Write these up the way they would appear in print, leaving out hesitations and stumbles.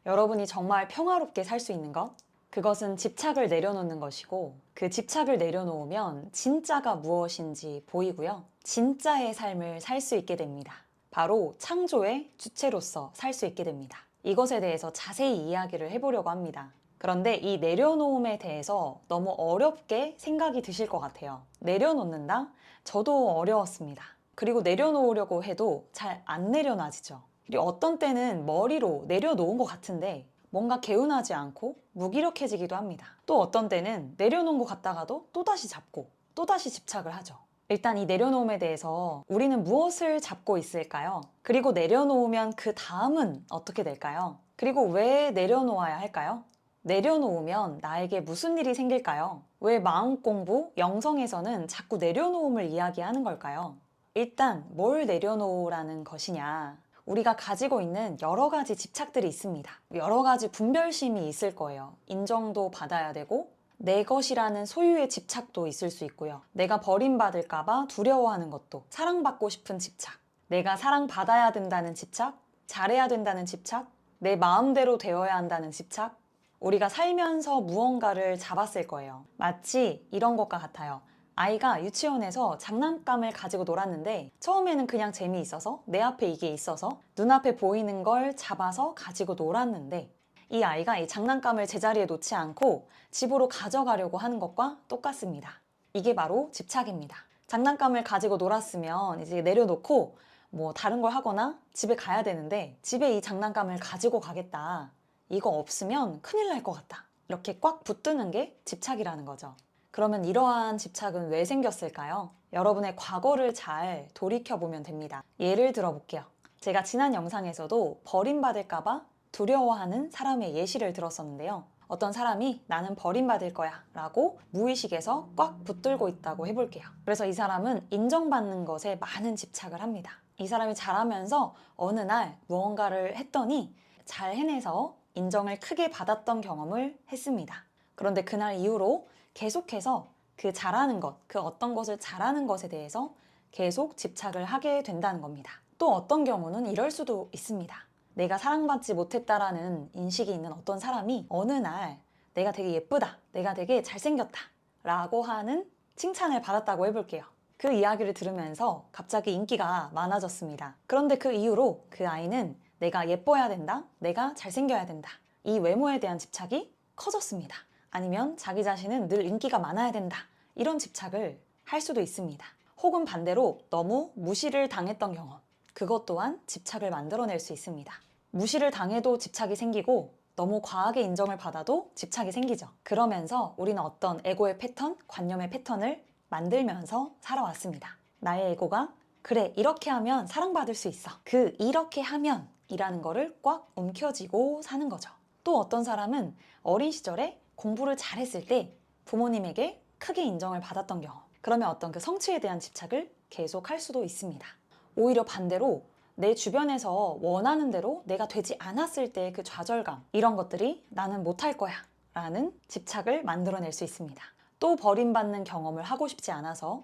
여러분이 정말 평화롭게 살 수 있는 것? 그것은 집착을 내려놓는 것이고, 그 집착을 내려놓으면 진짜가 무엇인지 보이고요. 진짜의 삶을 살 수 있게 됩니다. 바로 창조의 주체로서 살 수 있게 됩니다. 이것에 대해서 자세히 이야기를 해보려고 합니다. 그런데 이 내려놓음에 대해서 너무 어렵게 생각이 드실 것 같아요. 내려놓는다? 저도 어려웠습니다. 그리고 내려놓으려고 해도 잘 안 내려놔지죠. 그리고 어떤 때는 머리로 내려놓은 것 같은데 뭔가 개운하지 않고 무기력해지기도 합니다. 또 어떤 때는 내려놓은 것 같다가도 또다시 잡고 또다시 집착을 하죠. 일단 이 내려놓음에 대해서 우리는 무엇을 잡고 있을까요? 그리고 내려놓으면 그 다음은 어떻게 될까요? 그리고 왜 내려놓아야 할까요? 내려놓으면 나에게 무슨 일이 생길까요? 왜 마음 공부, 영성에서는 자꾸 내려놓음을 이야기하는 걸까요? 일단 뭘 내려놓으라는 것이냐? 우리가 가지고 있는 여러 가지 집착들이 있습니다. 여러 가지 분별심이 있을 거예요. 인정도 받아야 되고 내 것이라는 소유의 집착도 있을 수 있고요. 내가 버림받을까봐 두려워하는 것도, 사랑받고 싶은 집착, 내가 사랑받아야 된다는 집착, 잘해야 된다는 집착, 내 마음대로 되어야 한다는 집착, 우리가 살면서 무언가를 잡았을 거예요. 마치 이런 것과 같아요. 아이가 유치원에서 장난감을 가지고 놀았는데 처음에는 그냥 재미있어서 내 앞에 이게 있어서 눈앞에 보이는 걸 잡아서 가지고 놀았는데 이 아이가 이 장난감을 제자리에 놓지 않고 집으로 가져가려고 하는 것과 똑같습니다. 이게 바로 집착입니다. 장난감을 가지고 놀았으면 이제 내려놓고 뭐 다른 걸 하거나 집에 가야 되는데 집에 이 장난감을 가지고 가겠다. 이거 없으면 큰일 날 것 같다. 이렇게 꽉 붙드는 게 집착이라는 거죠. 그러면 이러한 집착은 왜 생겼을까요? 여러분의 과거를 잘 돌이켜보면 됩니다. 예를 들어 볼게요. 제가 지난 영상에서도 버림받을까봐 두려워하는 사람의 예시를 들었었는데요. 어떤 사람이 나는 버림받을 거야 라고 무의식에서 꽉 붙들고 있다고 해볼게요. 그래서 이 사람은 인정받는 것에 많은 집착을 합니다. 이 사람이 잘하면서 어느 날 무언가를 했더니 잘 해내서 인정을 크게 받았던 경험을 했습니다. 그런데 그날 이후로 계속해서 그 잘하는 것, 그 어떤 것을 잘하는 것에 대해서 계속 집착을 하게 된다는 겁니다. 또 어떤 경우는 이럴 수도 있습니다. 내가 사랑받지 못했다라는 인식이 있는 어떤 사람이 어느 날 내가 되게 예쁘다, 내가 되게 잘생겼다 라고 하는 칭찬을 받았다고 해볼게요. 그 이야기를 들으면서 갑자기 인기가 많아졌습니다. 그런데 그 이후로 그 아이는 내가 예뻐야 된다, 내가 잘생겨야 된다. 이 외모에 대한 집착이 커졌습니다. 아니면 자기 자신은 늘 인기가 많아야 된다. 이런 집착을 할 수도 있습니다. 혹은 반대로 너무 무시를 당했던 경험. 그것 또한 집착을 만들어낼 수 있습니다. 무시를 당해도 집착이 생기고 너무 과하게 인정을 받아도 집착이 생기죠. 그러면서 우리는 어떤 에고의 패턴, 관념의 패턴을 만들면서 살아왔습니다. 나의 에고가 그래, 이렇게 하면 사랑받을 수 있어. 그 이렇게 하면 이라는 거를 꽉 움켜쥐고 사는 거죠. 또 어떤 사람은 어린 시절에 공부를 잘했을 때 부모님에게 크게 인정을 받았던 경험. 그러면 어떤 그 성취에 대한 집착을 계속 할 수도 있습니다. 오히려 반대로 내 주변에서 원하는 대로 내가 되지 않았을 때 그 좌절감, 이런 것들이 나는 못할 거야 라는 집착을 만들어낼 수 있습니다. 또 버림받는 경험을 하고 싶지 않아서,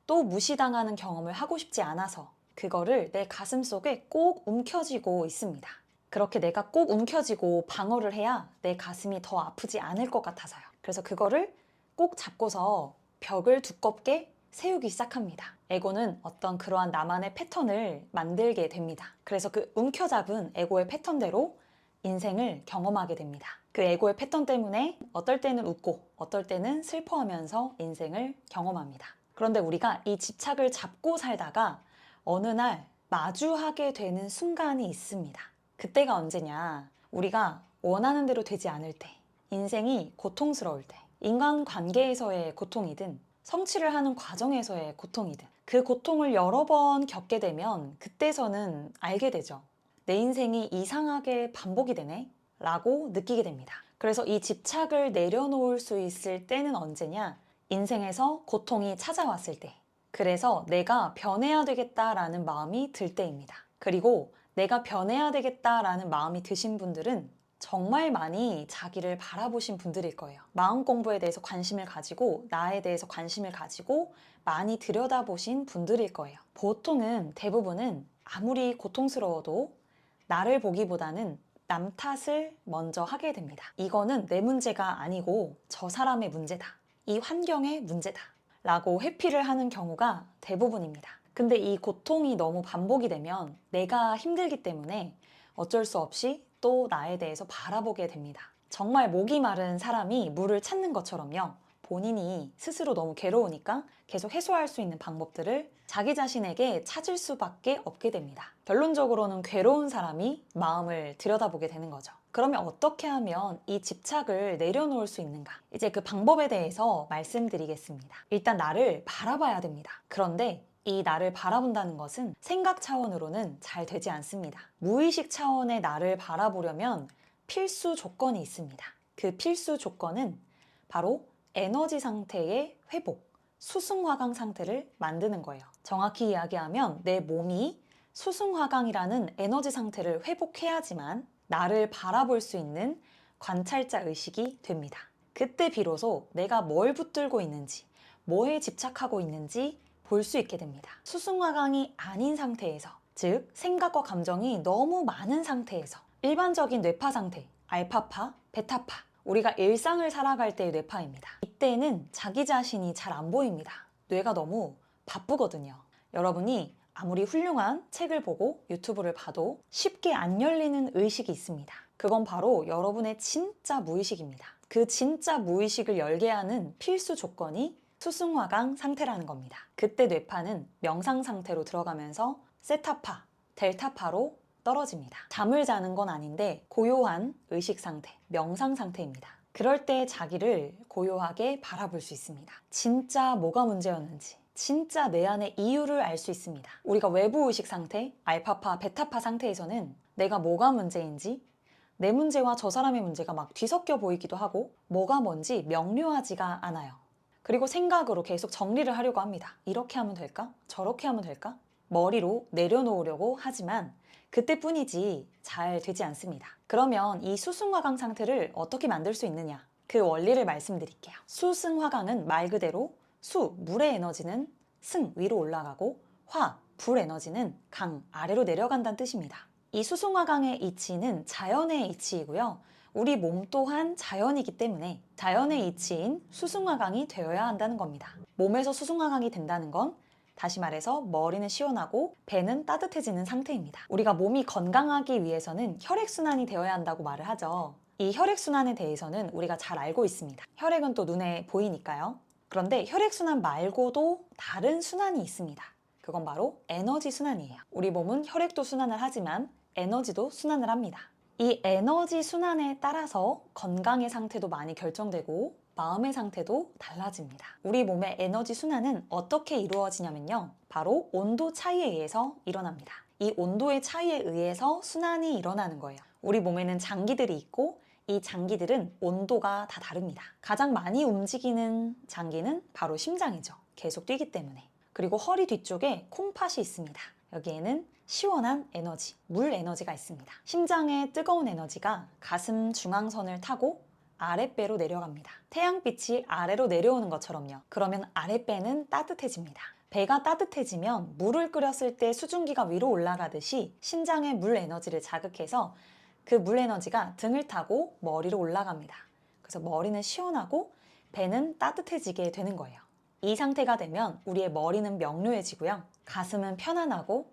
또 무시당하는 경험을 하고 싶지 않아서 그거를 내 가슴 속에 꼭 움켜쥐고 있습니다. 그렇게 내가 꼭 움켜쥐고 방어를 해야 내 가슴이 더 아프지 않을 것 같아서요. 그래서 그거를 꼭 잡고서 벽을 두껍게 세우기 시작합니다. 에고는 어떤 그러한 나만의 패턴을 만들게 됩니다. 그래서 그 움켜잡은 에고의 패턴대로 인생을 경험하게 됩니다. 그 에고의 패턴 때문에 어떨 때는 웃고 어떨 때는 슬퍼하면서 인생을 경험합니다. 그런데 우리가 이 집착을 잡고 살다가 어느 날 마주하게 되는 순간이 있습니다. 그때가 언제냐? 우리가 원하는 대로 되지 않을 때, 인생이 고통스러울 때, 인간관계에서의 고통이든 성취를 하는 과정에서의 고통이든 그 고통을 여러 번 겪게 되면 그때서는 알게 되죠. 내 인생이 이상하게 반복이 되네? 라고 느끼게 됩니다. 그래서 이 집착을 내려놓을 수 있을 때는 언제냐? 인생에서 고통이 찾아왔을 때. 그래서 내가 변해야 되겠다라는 마음이 들 때입니다. 그리고 내가 변해야 되겠다라는 마음이 드신 분들은 정말 많이 자기를 바라보신 분들일 거예요. 마음 공부에 대해서 관심을 가지고 나에 대해서 관심을 가지고 많이 들여다보신 분들일 거예요. 보통은 대부분은 아무리 고통스러워도 나를 보기보다는 남 탓을 먼저 하게 됩니다. 이거는 내 문제가 아니고 저 사람의 문제다. 이 환경의 문제다. 라고 회피를 하는 경우가 대부분입니다. 근데 이 고통이 너무 반복이 되면 내가 힘들기 때문에 어쩔 수 없이 또 나에 대해서 바라보게 됩니다. 정말 목이 마른 사람이 물을 찾는 것처럼요. 본인이 스스로 너무 괴로우니까 계속 해소할 수 있는 방법들을 자기 자신에게 찾을 수밖에 없게 됩니다. 결론적으로는 괴로운 사람이 마음을 들여다보게 되는 거죠. 그러면 어떻게 하면 이 집착을 내려놓을 수 있는가? 이제 그 방법에 대해서 말씀드리겠습니다. 일단 나를 바라봐야 됩니다. 그런데 이 나를 바라본다는 것은 생각 차원으로는 잘 되지 않습니다. 무의식 차원의 나를 바라보려면 필수 조건이 있습니다. 그 필수 조건은 바로 에너지 상태의 회복, 수승화강 상태를 만드는 거예요. 정확히 이야기하면 내 몸이 수승화강이라는 에너지 상태를 회복해야지만 나를 바라볼 수 있는 관찰자 의식이 됩니다. 그때 비로소 내가 뭘 붙들고 있는지, 뭐에 집착하고 있는지 볼 수 있게 됩니다. 수승화강이 아닌 상태에서, 즉 생각과 감정이 너무 많은 상태에서 일반적인 뇌파 상태, 알파파, 베타파, 우리가 일상을 살아갈 때의 뇌파입니다. 이때는 자기 자신이 잘 안 보입니다. 뇌가 너무 바쁘거든요. 여러분이 아무리 훌륭한 책을 보고 유튜브를 봐도 쉽게 안 열리는 의식이 있습니다. 그건 바로 여러분의 진짜 무의식입니다. 그 진짜 무의식을 열게 하는 필수 조건이 수승화강 상태라는 겁니다. 그때 뇌파는 명상 상태로 들어가면서 세타파, 델타파로 떨어집니다. 잠을 자는 건 아닌데 고요한 의식 상태, 명상 상태입니다. 그럴 때 자기를 고요하게 바라볼 수 있습니다. 진짜 뭐가 문제였는지, 진짜 내 안의 이유를 알 수 있습니다. 우리가 외부 의식 상태, 알파파, 베타파 상태에서는 내가 뭐가 문제인지, 내 문제와 저 사람의 문제가 막 뒤섞여 보이기도 하고 뭐가 뭔지 명료하지가 않아요. 그리고 생각으로 계속 정리를 하려고 합니다. 이렇게 하면 될까? 저렇게 하면 될까? 머리로 내려놓으려고 하지만 그때뿐이지 잘 되지 않습니다. 그러면 이 수승화강 상태를 어떻게 만들 수 있느냐? 그 원리를 말씀드릴게요. 수승화강은 말 그대로 수, 물의 에너지는 승, 위로 올라가고 화, 불 에너지는 강, 아래로 내려간다는 뜻입니다. 이 수승화강의 이치는 자연의 이치이고요. 우리 몸 또한 자연이기 때문에 자연의 이치인 수승화강이 되어야 한다는 겁니다. 몸에서 수승화강이 된다는 건 다시 말해서 머리는 시원하고 배는 따뜻해지는 상태입니다. 우리가 몸이 건강하기 위해서는 혈액순환이 되어야 한다고 말을 하죠. 이 혈액순환에 대해서는 우리가 잘 알고 있습니다. 혈액은 또 눈에 보이니까요. 그런데 혈액순환 말고도 다른 순환이 있습니다. 그건 바로 에너지 순환이에요. 우리 몸은 혈액도 순환을 하지만 에너지도 순환을 합니다. 이 에너지 순환에 따라서 건강의 상태도 많이 결정되고 마음의 상태도 달라집니다. 우리 몸의 에너지 순환은 어떻게 이루어지냐면요. 바로 온도 차이에 의해서 일어납니다. 이 온도의 차이에 의해서 순환이 일어나는 거예요. 우리 몸에는 장기들이 있고 이 장기들은 온도가 다 다릅니다. 가장 많이 움직이는 장기는 바로 심장이죠. 계속 뛰기 때문에. 그리고 허리 뒤쪽에 콩팥이 있습니다. 여기에는 시원한 에너지, 물 에너지가 있습니다. 심장의 뜨거운 에너지가 가슴 중앙선을 타고 아랫배로 내려갑니다. 태양빛이 아래로 내려오는 것처럼요. 그러면 아랫배는 따뜻해집니다. 배가 따뜻해지면 물을 끓였을 때 수증기가 위로 올라가듯이 심장의 물 에너지를 자극해서 그 물 에너지가 등을 타고 머리로 올라갑니다. 그래서 머리는 시원하고 배는 따뜻해지게 되는 거예요. 이 상태가 되면 우리의 머리는 명료해지고요. 가슴은 편안하고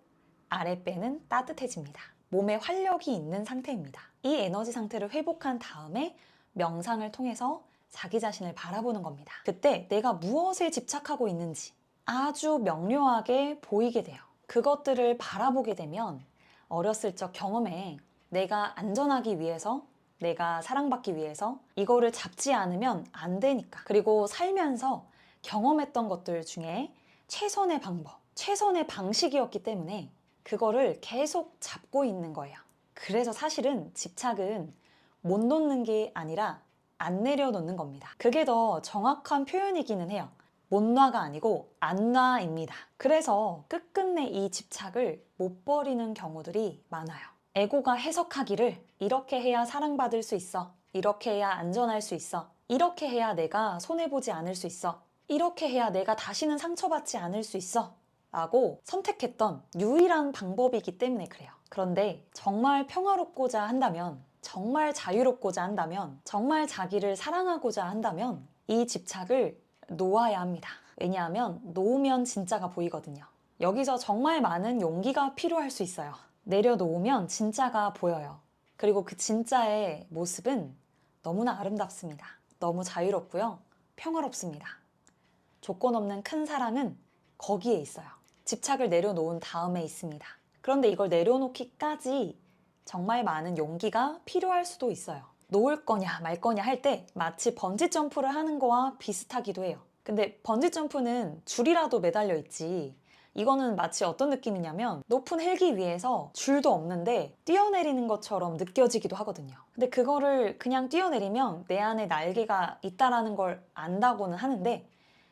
아랫배는 따뜻해집니다. 몸에 활력이 있는 상태입니다. 이 에너지 상태를 회복한 다음에 명상을 통해서 자기 자신을 바라보는 겁니다. 그때 내가 무엇에 집착하고 있는지 아주 명료하게 보이게 돼요. 그것들을 바라보게 되면 어렸을 적 경험에 내가 안전하기 위해서, 내가 사랑받기 위해서 이거를 잡지 않으면 안 되니까. 그리고 살면서 경험했던 것들 중에 최선의 방법, 최선의 방식이었기 때문에 그거를 계속 잡고 있는 거예요. 그래서 사실은 집착은 못 놓는 게 아니라 안 내려놓는 겁니다. 그게 더 정확한 표현이기는 해요. 못 놔가 아니고 안 놔입니다. 그래서 끝끝내 이 집착을 못 버리는 경우들이 많아요. 에고가 해석하기를 이렇게 해야 사랑받을 수 있어. 이렇게 해야 안전할 수 있어. 이렇게 해야 내가 손해보지 않을 수 있어. 이렇게 해야 내가 다시는 상처받지 않을 수 있어. 라고 선택했던 유일한 방법이기 때문에 그래요. 그런데 정말 평화롭고자 한다면, 정말 자유롭고자 한다면, 정말 자기를 사랑하고자 한다면 이 집착을 놓아야 합니다. 왜냐하면 놓으면 진짜가 보이거든요. 여기서 정말 많은 용기가 필요할 수 있어요. 내려놓으면 진짜가 보여요. 그리고 그 진짜의 모습은 너무나 아름답습니다. 너무 자유롭고요. 평화롭습니다. 조건 없는 큰 사랑은 거기에 있어요. 집착을 내려놓은 다음에 있습니다. 그런데 이걸 내려놓기까지 정말 많은 용기가 필요할 수도 있어요. 놓을 거냐 말 거냐 할 때 마치 번지 점프를 하는 거와 비슷하기도 해요. 근데 번지 점프는 줄이라도 매달려 있지, 이거는 마치 어떤 느낌이냐면 높은 헬기 위에서 줄도 없는데 뛰어내리는 것처럼 느껴지기도 하거든요. 근데 그거를 그냥 뛰어내리면 내 안에 날개가 있다라는 걸 안다고는 하는데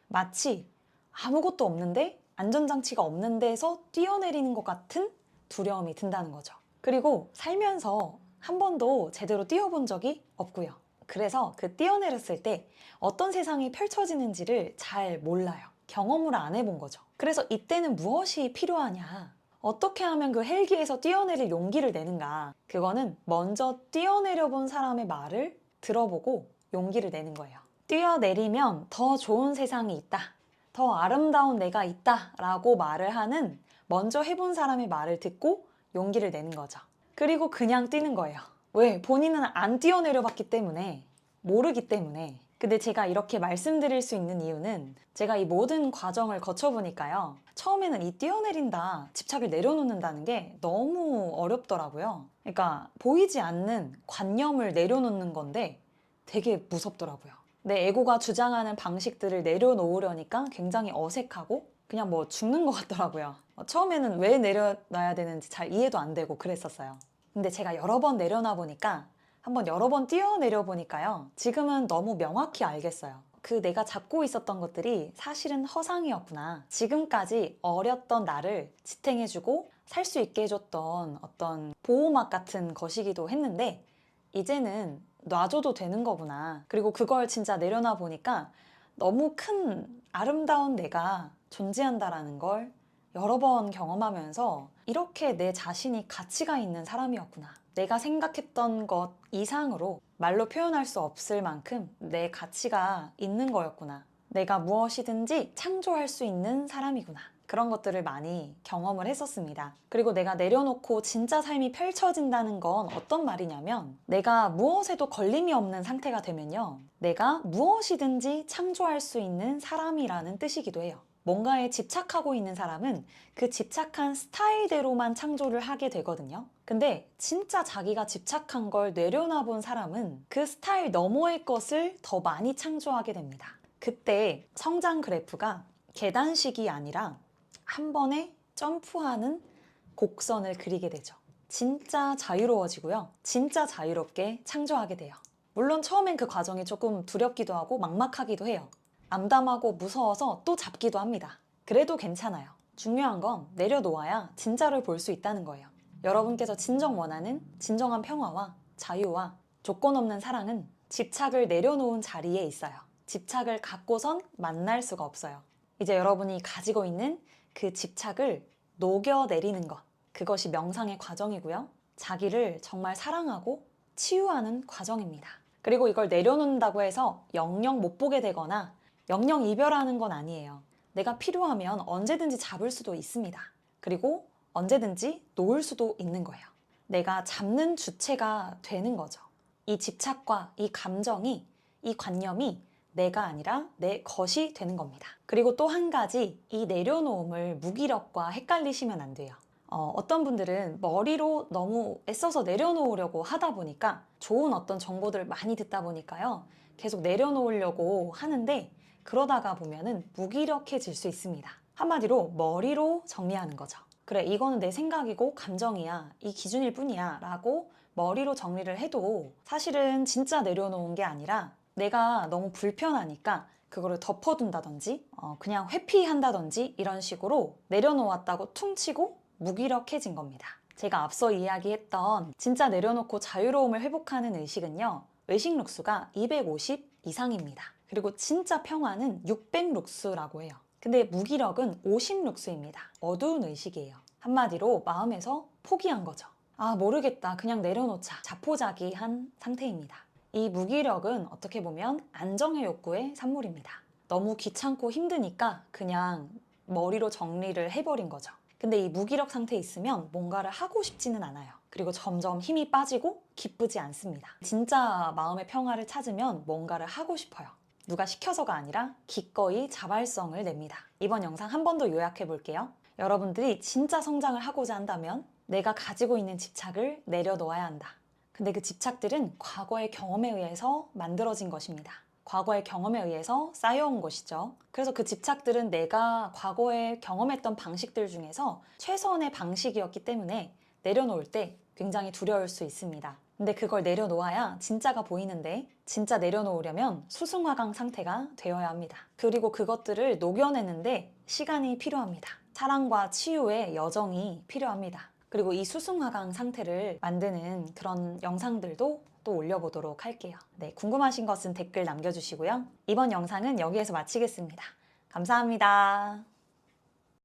마치 아무것도 없는데 안전장치가 없는 데서 뛰어내리는 것 같은 두려움이 든다는 거죠. 그리고 살면서 한 번도 제대로 뛰어본 적이 없고요. 그래서 그 뛰어내렸을 때 어떤 세상이 펼쳐지는지를 잘 몰라요. 경험을 안 해본 거죠. 그래서 이때는 무엇이 필요하냐? 어떻게 하면 그 헬기에서 뛰어내릴 용기를 내는가? 그거는 먼저 뛰어내려 본 사람의 말을 들어보고 용기를 내는 거예요. 뛰어내리면 더 좋은 세상이 있다, 더 아름다운 내가 있다 라고 말을 하는, 먼저 해본 사람의 말을 듣고 용기를 내는 거죠. 그리고 그냥 뛰는 거예요. 왜? 본인은 안 뛰어내려 봤기 때문에, 모르기 때문에. 근데 제가 이렇게 말씀드릴 수 있는 이유는 제가 이 모든 과정을 거쳐보니까요, 처음에는 이 뛰어내린다, 집착을 내려놓는다는 게 너무 어렵더라고요. 그러니까 보이지 않는 관념을 내려놓는 건데 되게 무섭더라고요. 내 에고가 주장하는 방식들을 내려놓으려니까 굉장히 어색하고 그냥 뭐 죽는 것 같더라고요. 처음에는 왜 내려놔야 되는지 잘 이해도 안 되고 그랬었어요. 근데 제가 여러 번 내려놔 보니까, 한번 여러 번 뛰어내려 보니까요, 지금은 너무 명확히 알겠어요. 그 내가 잡고 있었던 것들이 사실은 허상이었구나. 지금까지 어렸던 나를 지탱해주고 살 수 있게 해줬던 어떤 보호막 같은 것이기도 했는데 이제는 놔줘도 되는 거구나. 그리고 그걸 진짜 내려놔 보니까 너무 큰 아름다운 내가 존재한다라는 걸 여러 번 경험하면서 이렇게 내 자신이 가치가 있는 사람이었구나. 내가 생각했던 것 이상으로 말로 표현할 수 없을 만큼 내 가치가 있는 거였구나. 내가 무엇이든지 창조할 수 있는 사람이구나. 그런 것들을 많이 경험을 했었습니다. 그리고 내가 내려놓고 진짜 삶이 펼쳐진다는 건 어떤 말이냐면, 내가 무엇에도 걸림이 없는 상태가 되면요, 내가 무엇이든지 창조할 수 있는 사람이라는 뜻이기도 해요. 뭔가에 집착하고 있는 사람은 그 집착한 스타일대로만 창조를 하게 되거든요. 근데 진짜 자기가 집착한 걸 내려놔 본 사람은 그 스타일 너머의 것을 더 많이 창조하게 됩니다. 그때 성장 그래프가 계단식이 아니라 한 번에 점프하는 곡선을 그리게 되죠. 진짜 자유로워지고요. 진짜 자유롭게 창조하게 돼요. 물론 처음엔 그 과정이 조금 두렵기도 하고 막막하기도 해요. 암담하고 무서워서 또 잡기도 합니다. 그래도 괜찮아요. 중요한 건 내려놓아야 진짜를 볼 수 있다는 거예요. 여러분께서 진정 원하는 진정한 평화와 자유와 조건 없는 사랑은 집착을 내려놓은 자리에 있어요. 집착을 갖고선 만날 수가 없어요. 이제 여러분이 가지고 있는 그 집착을 녹여내리는 것, 그것이 명상의 과정이고요. 자기를 정말 사랑하고 치유하는 과정입니다. 그리고 이걸 내려놓는다고 해서 영영 못 보게 되거나 영영 이별하는 건 아니에요. 내가 필요하면 언제든지 잡을 수도 있습니다. 그리고 언제든지 놓을 수도 있는 거예요. 내가 잡는 주체가 되는 거죠. 이 집착과 이 감정이, 이 관념이 내가 아니라 내 것이 되는 겁니다. 그리고 또 한 가지, 이 내려놓음을 무기력과 헷갈리시면 안 돼요. 어떤 분들은 머리로 너무 애써서 내려놓으려고 하다 보니까 좋은 어떤 정보들을 많이 듣다 보니까요, 계속 내려놓으려고 하는데 그러다가 보면은 무기력해질 수 있습니다. 한마디로 머리로 정리하는 거죠. 그래, 이거는 내 생각이고 감정이야, 이 기준일 뿐이야 라고 머리로 정리를 해도 사실은 진짜 내려놓은 게 아니라 내가 너무 불편하니까 그거를 덮어둔다든지 그냥 회피한다든지 이런 식으로 내려놓았다고 퉁치고 무기력해진 겁니다. 제가 앞서 이야기했던 진짜 내려놓고 자유로움을 회복하는 의식은요, 의식 룩수가 250 이상입니다. 그리고 진짜 평화는 600 룩수라고 해요. 근데 무기력은 오심룩수입니다. 어두운 의식이에요. 한마디로 마음에서 포기한 거죠. 아, 모르겠다. 그냥 내려놓자. 자포자기한 상태입니다. 이 무기력은 어떻게 보면 안정의 욕구의 산물입니다. 너무 귀찮고 힘드니까 그냥 머리로 정리를 해버린 거죠. 근데 이 무기력 상태에 있으면 뭔가를 하고 싶지는 않아요. 그리고 점점 힘이 빠지고 기쁘지 않습니다. 진짜 마음의 평화를 찾으면 뭔가를 하고 싶어요. 누가 시켜서가 아니라 기꺼이 자발성을 냅니다. 이번 영상 한 번 더 요약해 볼게요. 여러분들이 진짜 성장을 하고자 한다면 내가 가지고 있는 집착을 내려놓아야 한다. 근데 그 집착들은 과거의 경험에 의해서 만들어진 것입니다. 과거의 경험에 의해서 쌓여온 것이죠. 그래서 그 집착들은 내가 과거에 경험했던 방식들 중에서 최선의 방식이었기 때문에 내려놓을 때 굉장히 두려울 수 있습니다. 근데 그걸 내려놓아야 진짜가 보이는데 진짜 내려놓으려면 수승화강 상태가 되어야 합니다. 그리고 그것들을 녹여내는데 시간이 필요합니다. 사랑과 치유의 여정이 필요합니다. 그리고 이 수승화강 상태를 만드는 그런 영상들도 또 올려보도록 할게요. 네, 궁금하신 것은 댓글 남겨주시고요. 이번 영상은 여기에서 마치겠습니다. 감사합니다.